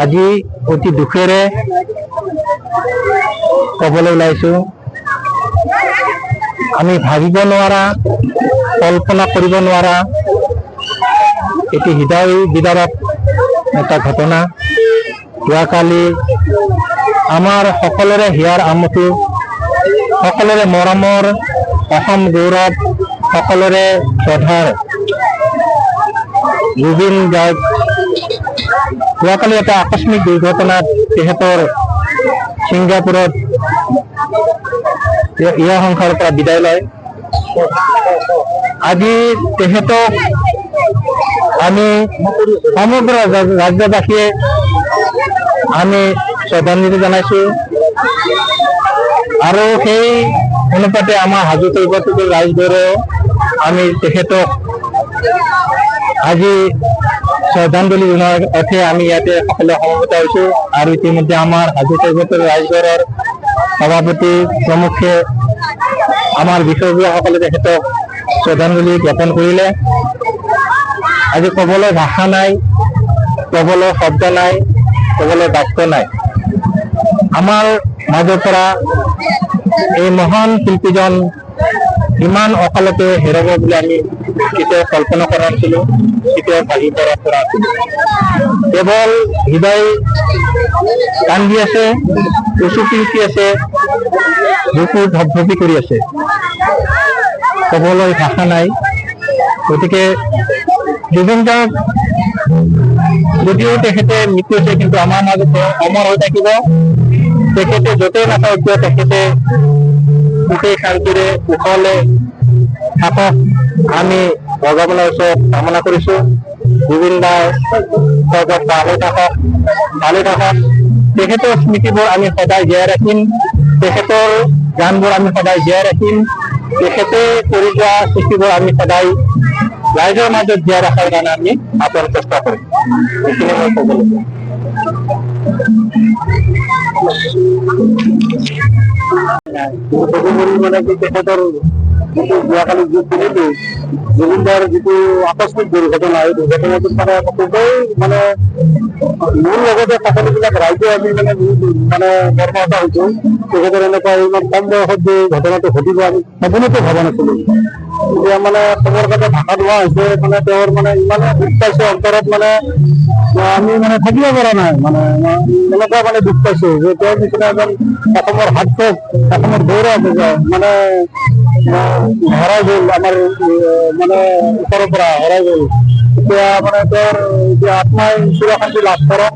আজি অতি দুখেৰে ক'বলৈ ওলাইছো, আমি ভাবিব নোৱাৰা, কল্পনা কৰিব নোৱাৰা এটি হৃদয় বিদাৰক এটা ঘটনা। যোৱাকালি আমাৰ সকলোৰে হিয়াৰ আমঠু, সকলোৰে মৰমৰ অসম গৌৰৱ, সকলোৰে শ্ৰদ্ধাৰ জুবিন গাৰ্গ যোৱাকালি এটা আকস্মিক দুৰ্ঘটনাত তেখেতৰ ছিংগাপুৰত ইহ সংসাৰৰ পৰা বিদায় লয়। আজি তেখেতক আমি সমগ্ৰ ৰাজ্যবাসীয়ে আমি শ্ৰদ্ধাঞ্জলি জনাইছো আৰু সেই অনুপাতে আমাৰ হাজো তৈবতুল ৰাইজবোৰেও আমি তেখেতক আজি শ্ৰদ্ধাঞ্জলি জনোৱাৰ অৰ্থে আমি ইয়াতে সকলোৱে সমবেত হৈছো। আৰু ইতিমধ্যে আমাৰ হাজো তৈবতুল ৰাইজবোৰৰ সভাপতি প্ৰমুখে আমাৰ বিষয়ববীয়াসকলে তেখেতক শ্ৰদ্ধাঞ্জলি জ্ঞাপন কৰিলে। আজি ক'বলৈ ভাষা নাই, ক'বলৈ শব্দ নাই, ক'বলৈ বাক্য নাই। আমাৰ মাজৰ পৰা এই মহান শিল্পীজন ইমান অকালতে হেৰাব বুলি আমি কেতিয়াও কল্পনা কৰা নাছিলো, কেতিয়াও ভাবি পৰা নাছিলো। কেৱল হৃদয় কান্দি আছে, উচুকি উঠি আছে, বুকু ধপধপি কৰি আছে, ক'বলৈ ভাষা নাই। গতিকে জুবিন গাৰ্গ যদিও তেখেতে মৃত্যু হৈছে, কিন্তু আমাৰ মাজত অমৰ হৈ থাকিব। তেখেতে য'তেই নাথাকক কিয় তেখেতে সুখেই শান্তিৰে কুশলে থাকক, আমি ভগৱানৰ ওচৰত কামনা কৰিছো। জুবিন দাৰ ভালে থাকক। তেখেতৰ স্মৃতিবোৰ আমি সদায় জীয়াই ৰাখিম, তেখেতৰ গানবোৰ আমি সদায় জীয়াই ৰাখিম, তেখেতে কৰি যোৱা সৃষ্টিবোৰ আমি সদায় ৰাইজৰ মাজত জীয়াই ৰখাৰ কাৰণে আমি আপ্ৰাণ চেষ্টা কৰিম। এইখিনি মই ক'বলৈ মানে কি তেখেতৰ যিটো যোৱাকালি যুগ শুনিলো, জুবিন দাৰ যিটো আকস্মিক দুৰ্ঘটনা, এই দুৰ্ঘটনাটোত মানে খুবেই মানে মোৰ লগতে সকলোবিলাক ৰাইজে আমি মানে মৰ্মাহত হৈছো। তেখেতৰ এনেকুৱা ইমান কম বয়সত যে ঘটনাটো ঘটিব আমি সপোনতো ভবা নাছিলো। এতিয়া মানে খবৰ কাটে ভাষা লোৱা হৈছে, মানে তেওঁৰ মানে ইমানে দুখ পাইছো অন্তৰত, মানে আমি মানে থাকিব পৰা নাই। মানে এনেকুৱা মানে দুখ পাইছো যে তেওঁৰ নিচিনা এজন অসমৰ হাতক, অসমৰ গৌৰৱ মানে হেৰাই গ'ল, আমাৰ মানে ওচৰৰ পৰা হেৰাই গ'ল। এতিয়া মানে তেওঁৰ এতিয়া আত্মাই চিৰশান্তি লাভ কৰক,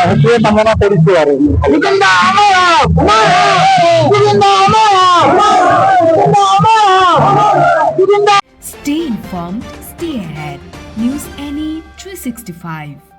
সেইটোৱে কামনা কৰিছো। আৰু Stay informed, stay ahead. News NE 365.